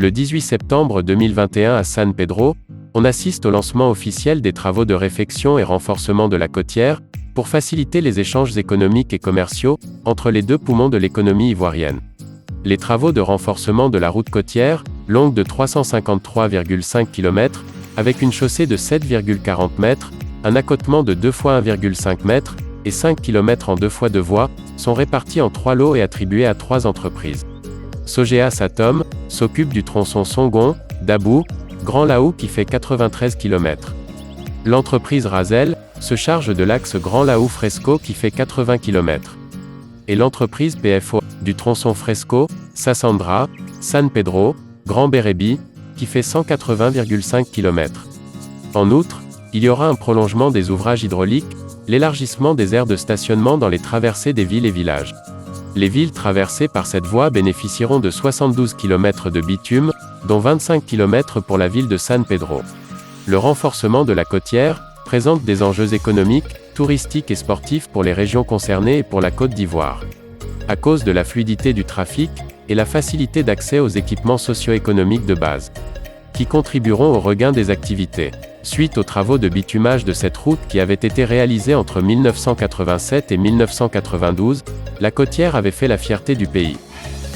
Le 18 septembre 2021 à San Pedro, on assiste au lancement officiel des travaux de réfection et renforcement de la côtière, pour faciliter les échanges économiques et commerciaux entre les deux poumons de l'économie ivoirienne. Les travaux de renforcement de la route côtière, longue de 353,5 km, avec une chaussée de 7,40 mètres, un accotement de 2 fois 1,5 mètres, et 5 km en 2 fois 2 voies, sont répartis en 3 lots et attribués à 3 entreprises. Sogea Satom s'occupe du tronçon Songon, Dabou, Grand Lahou qui fait 93 km. L'entreprise Razel se charge de l'axe Grand Lahou Fresco qui fait 80 km. Et l'entreprise PFO du tronçon Fresco, Sassandra, San Pedro, Grand Bérébi, qui fait 180,5 km. En outre, il y aura un prolongement des ouvrages hydrauliques, l'élargissement des aires de stationnement dans les traversées des villes et villages. Les villes traversées par cette voie bénéficieront de 72 km de bitume, dont 25 km pour la ville de San Pedro. Le renforcement de la côtière présente des enjeux économiques, touristiques et sportifs pour les régions concernées et pour la Côte d'Ivoire. À cause de la fluidité du trafic et la facilité d'accès aux équipements socio-économiques de base, qui contribueront au regain des activités. Suite aux travaux de bitumage de cette route qui avaient été réalisés entre 1987 et 1992, la côtière avait fait la fierté du pays.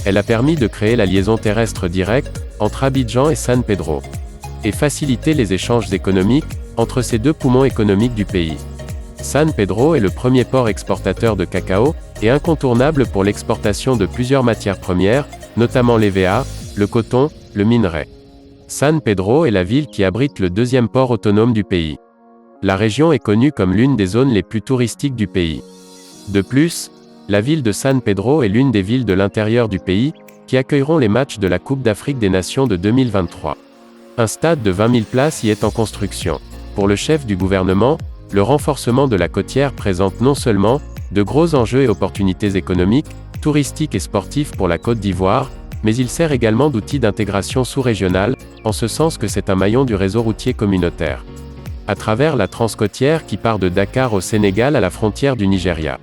Elle a permis de créer la liaison terrestre directe entre Abidjan et San Pedro, et faciliter les échanges économiques entre ces deux poumons économiques du pays. San Pedro est le premier port exportateur de cacao, et incontournable pour l'exportation de plusieurs matières premières, notamment l'EVA, le coton, le minerai. San Pedro est la ville qui abrite le deuxième port autonome du pays. La région est connue comme l'une des zones les plus touristiques du pays. De plus, la ville de San Pedro est l'une des villes de l'intérieur du pays, qui accueilleront les matchs de la Coupe d'Afrique des Nations de 2023. Un stade de 20 000 places y est en construction. Pour le chef du gouvernement, le renforcement de la côtière présente non seulement de gros enjeux et opportunités économiques, touristiques et sportifs pour la Côte d'Ivoire, mais il sert également d'outil d'intégration sous-régionale, en ce sens que c'est un maillon du réseau routier communautaire. À travers la transcôtière qui part de Dakar au Sénégal à la frontière du Nigeria.